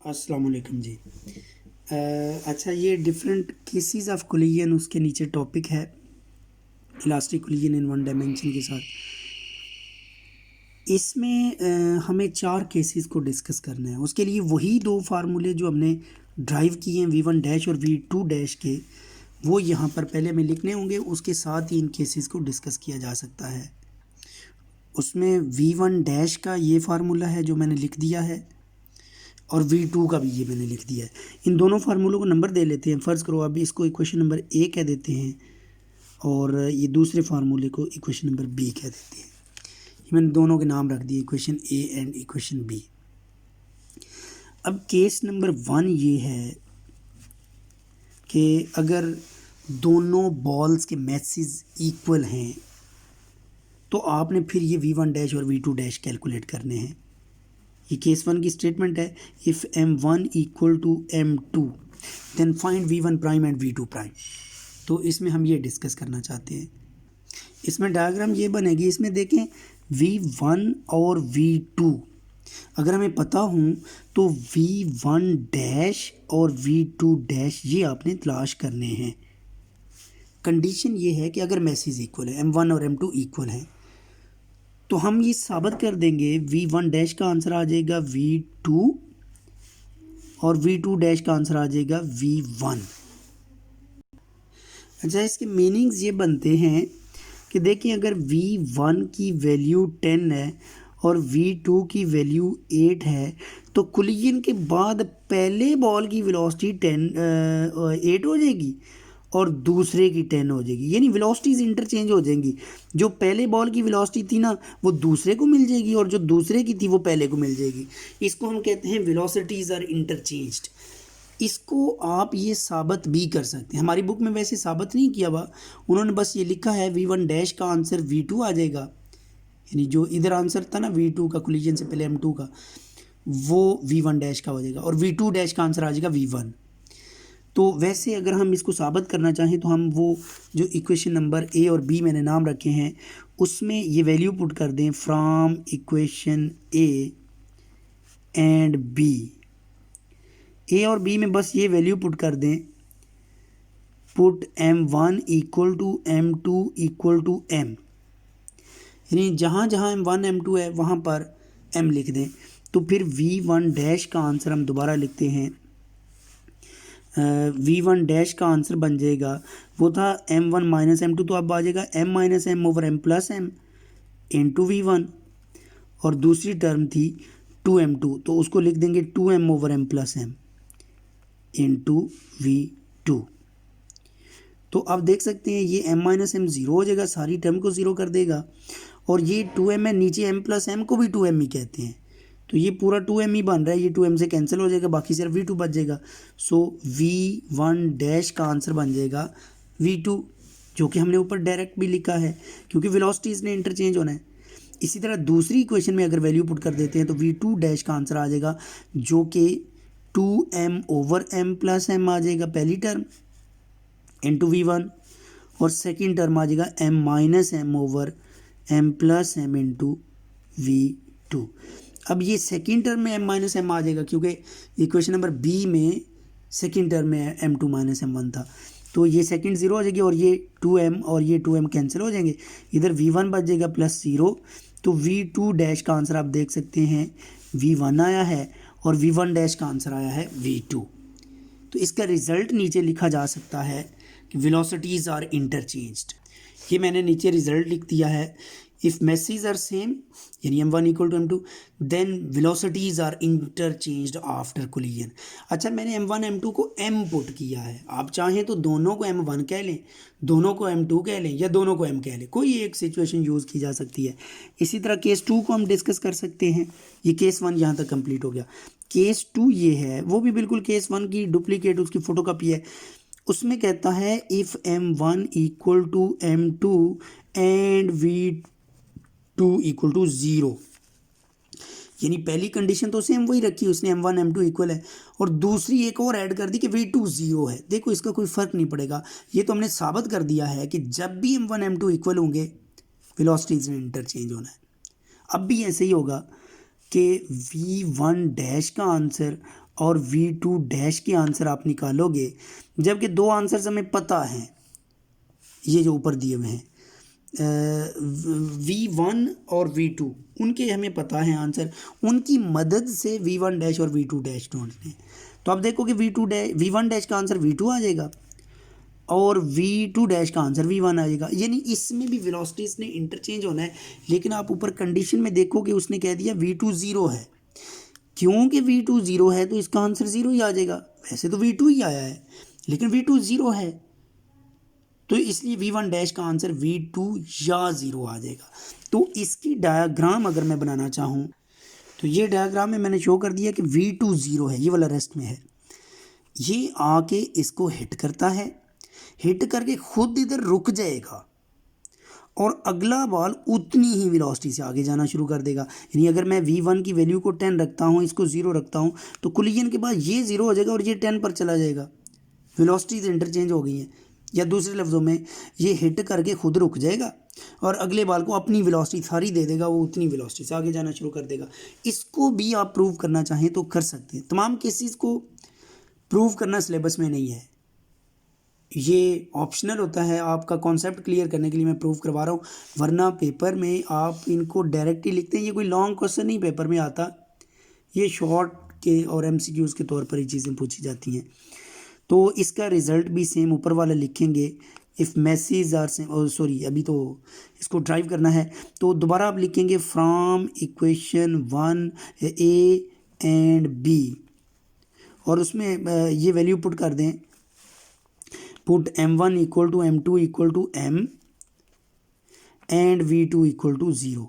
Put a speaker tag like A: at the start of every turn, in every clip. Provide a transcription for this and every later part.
A: अस्सलाम वालेकुम जी। अच्छा, ये डिफरेंट केसेस ऑफ कोलिजन उसके नीचे टॉपिक है, elastic collision in one dimension के साथ। इसमें हमें 4 केसेस को डिस्कस करना है। उसके लिए वही 2 फार्मूले जो हमने ड्राइव किए हैं वी वन डैश और वी टू डैश के, वो यहाँ पर पहले हमें लिखने होंगे। उसके साथ ही इन केसेस को डिस्कस किया जा सकता है। उसमें वी वन डैश का ये फार्मूला है जो मैंने लिख दिया है, और V2 का भी ये मैंने लिख दिया है। इन दोनों फार्मूलों को नंबर दे लेते हैं। फ़र्ज़ करो अभी इसको इक्वेशन नंबर A कह देते हैं और ये दूसरे फार्मूले को इक्वेशन नंबर B कह देते हैं। ये मैंने दोनों के नाम रख दिए, equation A and equation B। अब केस नंबर 1 ये है कि अगर दोनों बॉल्स के मैसेज इक्वल हैं तो आपने फिर ये V1 डैश और V2 डैश कैलकुलेट करने हैं। ये केस 1 की स्टेटमेंट है, if M1 equal to M2 then find V1 prime and V2 prime. तो इसमें हम ये डिस्कस करना चाहते हैं। इसमें डायग्राम ये बनेगी, इसमें देखें V1 और V2 अगर हमें पता हूँ तो V1 डैश और V2 डैश ये आपने तलाश करने हैं। कंडीशन ये है कि अगर मैसेज इक्वल है, M1 और M2 इक्वल हैं, तो हम ये साबित कर देंगे V1 डैश का आंसर आ जाएगा V2 और V2 डैश का आंसर आ जाएगा V1। अच्छा, इसके मीनिंग्स ये बनते हैं कि देखिए अगर V1 की वैल्यू 10 है और V2 की वैल्यू 8 है तो कोलिजन के बाद पहले बॉल की वेलोसिटी 8 हो जाएगी और दूसरे की 10 हो जाएगी, यानी वेलोसिटीज इंटरचेंज हो जाएंगी। जो पहले बॉल की वेलोसिटी थी ना वो दूसरे को मिल जाएगी और जो दूसरे की थी वो पहले को मिल जाएगी। इसको हम कहते हैं वेलोसिटीज आर इंटरचेंज्ड। इसको आप ये साबित भी कर सकते हैं। हमारी बुक में वैसे साबित नहीं किया हुआ, उन्होंने बस ये लिखा है V1 डैश का आंसर V2 आ जाएगा, यानी जो इधर आंसर था ना V2 का कोलिजन से पहले M2 का, वो V1 डैश का हो जाएगा और V2 डैश का आंसर आ जाएगा V1। तो वैसे अगर हम इसको साबित करना चाहें तो हम वो जो इक्वेशन नंबर A और B मैंने नाम रखे हैं उसमें ये वैल्यू पुट कर दें, from equation A and B। A और B में बस ये वैल्यू पुट कर दें, put M1 equal to M2 equal to M, यानी जहाँ जहाँ M1 M2 है वहाँ पर M लिख दें। तो फिर V1 डैश का आंसर हम दोबारा लिखते हैं। V1 डैश का आंसर बन जाएगा, वो था M1 माइनस M2, तो अब आ जाएगा M minus M over M plus M into V1, और दूसरी टर्म थी 2M2 तो उसको लिख देंगे 2M over M plus M into V2। तो अब देख सकते हैं ये M माइनस M ज़ीरो हो जाएगा, सारी टर्म को ज़ीरो कर देगा, और ये 2M है, नीचे M प्लस M को भी 2M ही कहते हैं, तो ये पूरा 2M ही बन रहा है। ये 2M से कैंसिल हो जाएगा, बाकी सिर्फ V2 बच जाएगा। सो V1 डैश का आंसर बन जाएगा V2, जो कि हमने ऊपर डायरेक्ट भी लिखा है क्योंकि वेलोसिटीज़ ने इंटरचेंज होना है। इसी तरह दूसरी इक्वेशन में अगर वैल्यू पुट कर देते हैं तो V2 डैश का आंसर आ जाएगा जो कि 2M over M plus M आ जाएगा पहली टर्म इंटू V1, और सेकेंड टर्म आ जाएगा M minus M over M plus M into V2। अब ये सेकेंड टर्म में M माइनस M आ जाएगा क्योंकि इक्वेशन नंबर B में सेकेंड टर्म में M2 माइनस M1 था, तो ये सेकेंड ज़ीरो हो जाएगी और ये 2M और ये 2M कैंसिल हो जाएंगे, इधर V1 बच जाएगा प्लस ज़ीरो। तो V2 डैश का आंसर आप देख सकते हैं V1 आया है और V1 डैश का आंसर आया है V2। तो इसका रिज़ल्ट नीचे लिखा जा सकता है कि वेलोसिटीज़ आर इंटरचेंज्ड। ये मैंने नीचे रिज़ल्ट लिख दिया है, इफ़ मैसेज आर सेम यानी M1 equal to M2 then velocities are interchanged after collision. अच्छा, मैंने M1 M2 को M पुट किया है, आप चाहें तो दोनों को M1 कह लें, दोनों को M2 कह लें या दोनों को M कह लें, कोई एक सिचुएशन यूज़ की जा सकती है। इसी तरह केस 2 को हम डिस्कस कर सकते हैं। ये केस 1 यहाँ तक कंप्लीट हो गया। केस 2 ये है, वो भी बिल्कुल केस 1 की डुप्लीकेट उसकी फ़ोटोकॉपी है। उसमें कहता है if M1 equal to M2 and V2 equal to 0, यानी पहली कंडीशन तो सेम वही रखी उसने, M1 M2 इक्वल है, और दूसरी एक और ऐड कर दी कि V2 0 है। देखो इसका कोई फ़र्क नहीं पड़ेगा, ये तो हमने साबित कर दिया है कि जब भी M1 M2 इक्वल होंगे वेलोसिटीज़ में इंटरचेंज होना है। अब भी ऐसे ही होगा कि V1 डैश का आंसर और v2 डैश के आंसर आप निकालोगे, जबकि दो आंसर्स हमें पता हैं, ये जो ऊपर दिए हुए हैं v1 और v2 उनके हमें पता है आंसर, उनकी मदद से v1 डैश और v2 डैश ढूंढने। तो आप देखो कि v1 डैश का आंसर v2 आ जाएगा और v2 डैश का आंसर v1 आ जाएगा, यानी इसमें भी वेलोसिटीज ने इंटरचेंज होना है। लेकिन आप ऊपर कंडीशन में देखो कि उसने कह दिया v2 0 है, क्योंकि v2 0 है तो इसका आंसर 0 ही आ जाएगा। वैसे तो v2 ही आया है लेकिन v2 0 है, तो इसलिए v1 डैश का आंसर v2 या 0 आ जाएगा। तो इसकी डायग्राम अगर मैं बनाना चाहूँ तो ये डायग्राम में मैंने शो कर दिया कि v2 0 है, ये वाला रेस्ट में है, ये आके इसको हिट करता है, हिट करके खुद इधर रुक जाएगा और अगला बॉल उतनी ही वेलोसिटी से आगे जाना शुरू कर देगा। यानी अगर मैं v1 की वैल्यू को 10 रखता हूँ, इसको 0 रखता हूँ, तो कोलिजन के बाद ये 0 हो जाएगा और ये 10 पर चला जाएगा। वेलोसिटीज इंटरचेंज हो गई हैं, या दूसरे लफ्ज़ों में ये हिट करके खुद रुक जाएगा और अगले बॉल को अपनी वेलोसिटी सारी दे देगा, वो उतनी वेलोसिटी से आगे जाना शुरू कर देगा। इसको भी आप प्रूव करना चाहें तो कर सकते हैं। तमाम केसेस को प्रूव करना सिलेबस में नहीं है, ये ऑप्शनल होता है, आपका कॉन्सेप्ट क्लियर करने के लिए मैं प्रूव करवा रहा हूँ, वरना पेपर में आप इनको डायरेक्ट ही लिखते हैं। ये कोई लॉन्ग क्वेश्चन नहीं पेपर में आता, ये शॉर्ट के और MCQs के तौर पर ये चीज़ें पूछी जाती हैं। तो इसका रिज़ल्ट भी सेम ऊपर वाला लिखेंगे, if masses are same, sorry अभी तो इसको ड्राइव करना है, तो दोबारा आप लिखेंगे from equation 1 A and B, और उसमें ये वैल्यू पुट कर दें, put m1 equal to m2 equal to m and v2 equal to 0।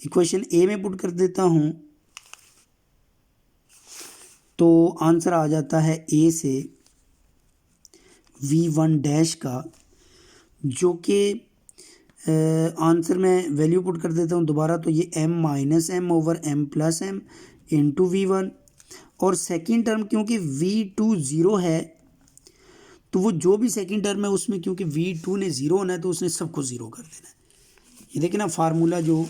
A: Equation A में पुट कर देता हूँ तो आंसर आ जाता है A से v1 डैश का, जो कि आंसर में वैल्यू पुट कर देता हूँ दोबारा, तो ये m minus m over m plus m into v1, और सेकेंड टर्म क्योंकि v2 0 है तो वो जो भी सेकेंड टर्म है उसमें क्योंकि v2 ने 0 होना है तो उसने सबको 0 कर देना है। ये देखिए ना फार्मूला जो,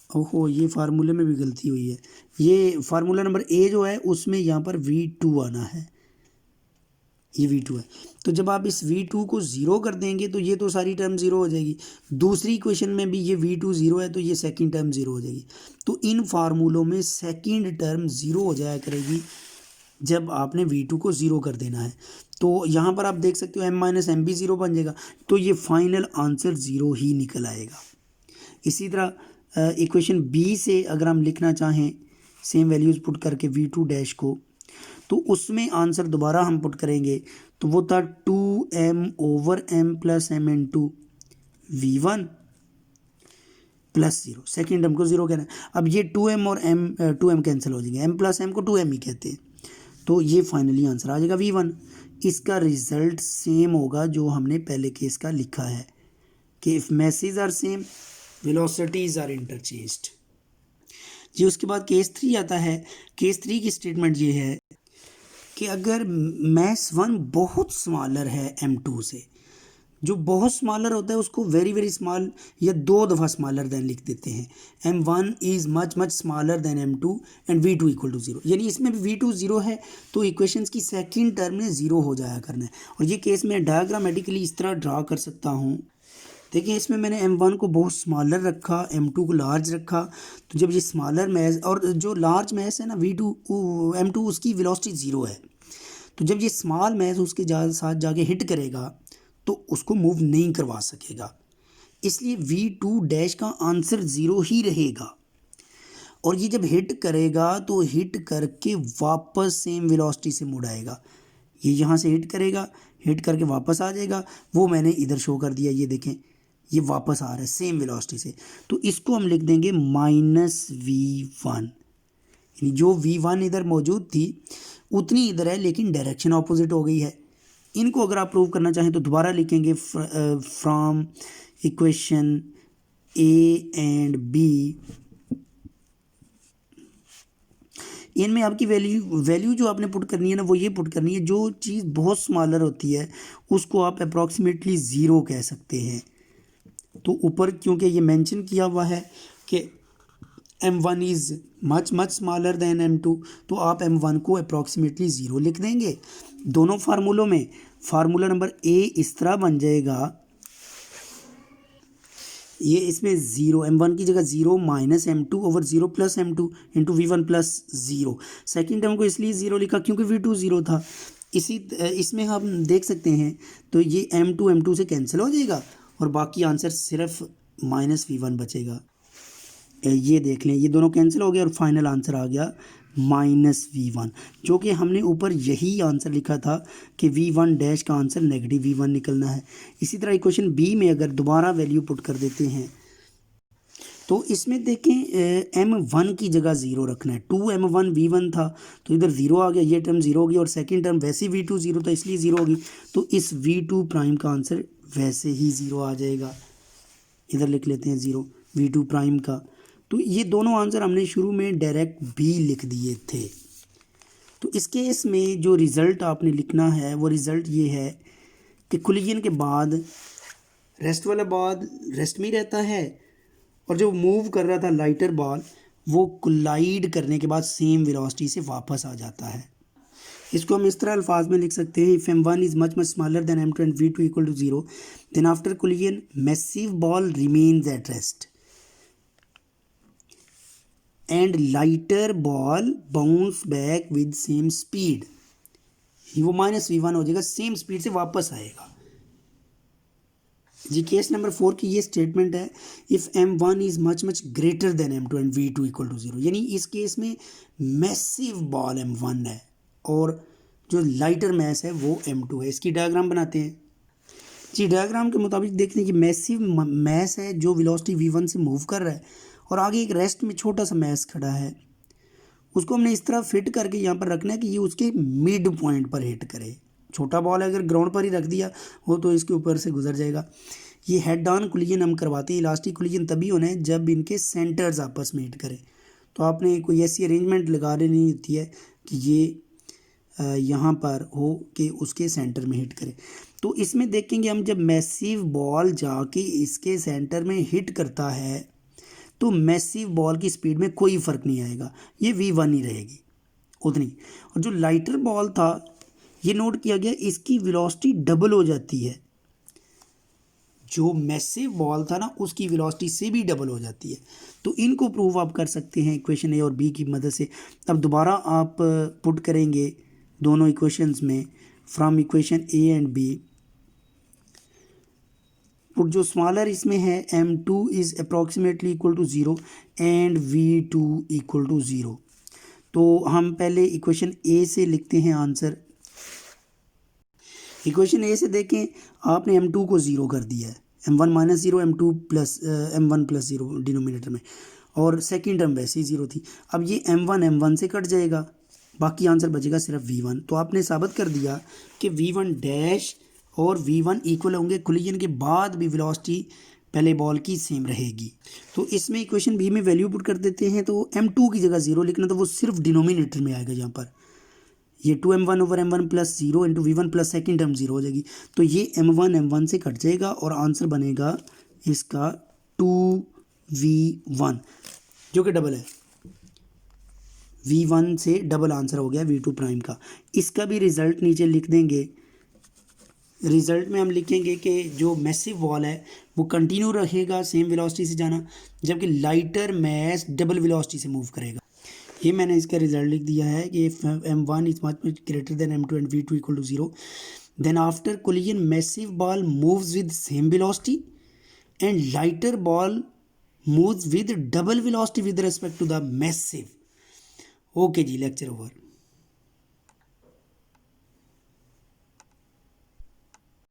A: ओहो ये फार्मूले में भी गलती हुई है, ये फार्मूला नंबर A जो है उसमें यहाँ पर v2 आना है, ये v2 है। तो जब आप इस v2 को 0 कर देंगे तो ये तो सारी टर्म 0 हो जाएगी, दूसरी इक्वेशन में भी ये v2 0 है तो ये सेकंड टर्म 0 हो जाएगी। तो इन फार्मूलों में सेकंड टर्म 0 हो जाया करेगी जब आपने v2 को 0 कर देना है। तो यहाँ पर आप देख सकते हो m माइनस एम भी 0 बन जाएगा, तो ये फाइनल आंसर 0 ही निकल आएगा। इसी तरह इक्वेशन B से अगर हम लिखना चाहें सेम वैल्यूज़ पुट करके v2 डैश को, तो उसमें आंसर दोबारा हम पुट करेंगे, तो वो था 2m over m plus m into v1 plus 0, second term को 0 कहना है। अब ये 2m और m 2m कैंसिल हो जाएंगे, m प्लस m को 2m ही कहते हैं, तो ये फाइनली आंसर आ जाएगा v1। इसका रिजल्ट सेम होगा जो हमने पहले केस का लिखा है कि if masses are same velocities are interchanged जी। उसके बाद केस 3 आता है। केस 3 की स्टेटमेंट ये है कि अगर मैस 1 बहुत स्मॉलर है m2 से, जो बहुत स्मॉलर होता है उसको वेरी वेरी स्मॉल या 2 दफ़ा स्मॉलर देन लिख देते हैं, m1 is much much smaller than m2 and v2 equal to 0, यानी इसमें भी v2 0 है तो इक्वेशंस की सेकंड टर्म में 0 हो जाया करना है। और ये केस मैं डायग्रामेटिकली इस तरह ड्रा कर सकता हूँ, देखिए इसमें मैंने m1 को बहुत स्मॉलर रखा, m2 को लार्ज रखा, तो जब ये स्मॉलर मैस और जो लार्ज मैस है ना v2 m2 उसकी वेलोसिटी 0 है, तो जब ये स्मॉल मैस उसके साथ जाके हिट करेगा तो उसको मूव नहीं करवा सकेगा, इसलिए v2 डैश का आंसर 0 ही रहेगा। और ये जब हिट करेगा तो हिट करके वापस सेम वेलोसिटी से मुड़ आएगा, ये यहाँ से हिट करेगा, हिट करके वापस आ जाएगा, वो मैंने इधर शो कर दिया, ये देखें ये वापस आ रहा है सेम वेलोसिटी से, तो इसको हम लिख देंगे माइनस v1, यानी जो v1 इधर मौजूद थी उतनी इधर है लेकिन डायरेक्शन ऑपोजिट हो गई है। इनको अगर आप प्रूव करना चाहें तो दोबारा लिखेंगे from equation A and B, इनमें आपकी वैल्यू जो आपने पुट करनी है ना वो ये पुट करनी है, जो चीज़ बहुत स्मॉलर होती है उसको आप अप्रॉक्सीमेटली 0 कह सकते हैं। तो ऊपर क्योंकि ये मेंशन किया हुआ है कि m1 is much much smaller than m2, तो आप m1 को अप्रॉक्सीमेटली 0 लिख देंगे दोनों फार्मूलों में। फार्मूला नंबर ए इस तरह बन जाएगा, ये इसमें 0 m1 की जगह 0 minus m2 over 0 plus m2 into v1 plus 0। Second term को इसलिए 0 लिखा क्योंकि v2 0 था। इसमें हम देख सकते हैं तो ये m2 से कैंसिल हो जाएगा और बाकी आंसर सिर्फ माइनस v1 बचेगा। ये देख लें, ये दोनों कैंसिल हो गए और फाइनल आंसर आ गया -v1, जो कि हमने ऊपर यही आंसर लिखा था कि v1 डैश का आंसर नेगेटिव v1 निकलना है। इसी तरह इक्वेशन बी में अगर दोबारा वैल्यू पुट कर देते हैं तो इसमें देखें m1 की जगह 0 रखना है। 2m1 v1 था तो इधर 0 आ गया, ये टर्म 0 होगी और सेकेंड टर्म वैसे ही v2 0 था इसलिए 0 होगी, तो इस v2 प्राइम का आंसर वैसे ही 0 आ जाएगा। इधर लिख लेते हैं 0 v2 प्राइम का। तो ये दोनों आंसर हमने शुरू में डायरेक्ट बी लिख दिए थे। तो इस केस में जो रिज़ल्ट आपने लिखना है वो रिज़ल्ट ये है कि कोलिजन के बाद रेस्ट वाला बॉल रेस्ट में ही रहता है और जो मूव कर रहा था लाइटर बॉल वो कोलाइड करने के बाद सेम वेलोसिटी से वापस आ जाता है। इसको हम इस तरह अल्फाज में लिख सकते हैं, if m1 is much much smaller than m2 and v2 equal to 0 then after collision massive ball remains at rest and lighter ball bounce back with same speed. वो -v1 हो जाएगा, सेम स्पीड से वापस आएगा जी। Case number 4 की ये statement है, if m1 is much much greater than m2 and v2 equal to 0, यानी इस केस में मैसिव बॉल m1 है और जो लाइटर मैस है वो m2 है। इसकी डायग्राम बनाते हैं जी। डायग्राम के मुताबिक देखते हैं कि मैसिव मैस है जो वेलोसिटी v1 से मूव कर रहा है और आगे एक रेस्ट में छोटा सा मैस खड़ा है, उसको हमने इस तरह फिट करके यहाँ पर रखना है कि ये उसके मिड पॉइंट पर हिट करे। छोटा बॉल अगर ग्राउंड पर ही रख दिया हो तो इसके ऊपर से गुजर जाएगा। ये हेड ऑन कोलिजन हम करवाते हैं, इलास्टिक कोलिजन तभी होना है जब इनके सेंटर्स आपस में हिट करें। तो आपने कोई ऐसी अरेंजमेंट लगा लेनी होती है कि ये यहाँ पर हो कि उसके सेंटर में हिट करे। तो इसमें देखेंगे हम जब मैसिव बॉल जाके इसके सेंटर में हिट करता है तो मैसिव बॉल की स्पीड में कोई फ़र्क नहीं आएगा, ये v1 ही रहेगी उतनी। और जो लाइटर बॉल था ये नोट किया गया इसकी वेलोसिटी डबल हो जाती है, जो मैसिव बॉल था ना उसकी वेलोसिटी से भी डबल हो जाती है। तो इनको प्रूव आप कर सकते हैं इक्वेशन ए और बी की मदद से। अब दोबारा आप पुट करेंगे दोनों इक्वेशंस में फ्रॉम इक्वेशन ए एंड बी। पुट जो स्मॉलर इसमें है m2 is approximately equal to 0 and v2 equal to 0। तो हम पहले इक्वेशन ए से लिखते हैं आंसर। इक्वेशन ए से देखें, आपने m2 को 0 कर दिया है, m1 minus 0 m2 plus m1 plus 0 denominator में, और सेकेंड टर्म वैसे ही 0 थी। अब ये m1 से कट जाएगा, बाकी आंसर बचेगा सिर्फ v1। तो आपने साबित कर दिया कि v1 डैश और v1 इक्वल होंगे, कोलिजन के बाद भी वेलोसिटी पहले बॉल की सेम रहेगी। तो इसमें इक्वेशन बी में वैल्यू पुट कर देते हैं, तो m2 की जगह 0 लिखना, तो वो सिर्फ डिनोमिनेटर में आएगा। यहाँ पर ये 2m1 over m1 plus 0 into v1 plus second term 0 हो जाएगी, तो ये m1 से कट जाएगा और आंसर बनेगा इसका 2v1 जो कि डबल है। v1 से डबल आंसर हो गया v2 प्राइम का। इसका भी रिज़ल्ट नीचे लिख देंगे। रिज़ल्ट में हम लिखेंगे कि जो मैसिव बॉल है वो कंटिन्यू रहेगा सेम वेलोसिटी से जाना, जबकि लाइटर मैस डबल वेलोसिटी से मूव करेगा। ये मैंने इसका रिज़ल्ट लिख दिया है कि m1 is much greater than m2 and v2 equal to 0 then after collision massive ball moves with same velocity and lighter ball moves with double velocity with respect to the massive. Okay जी, lecture over.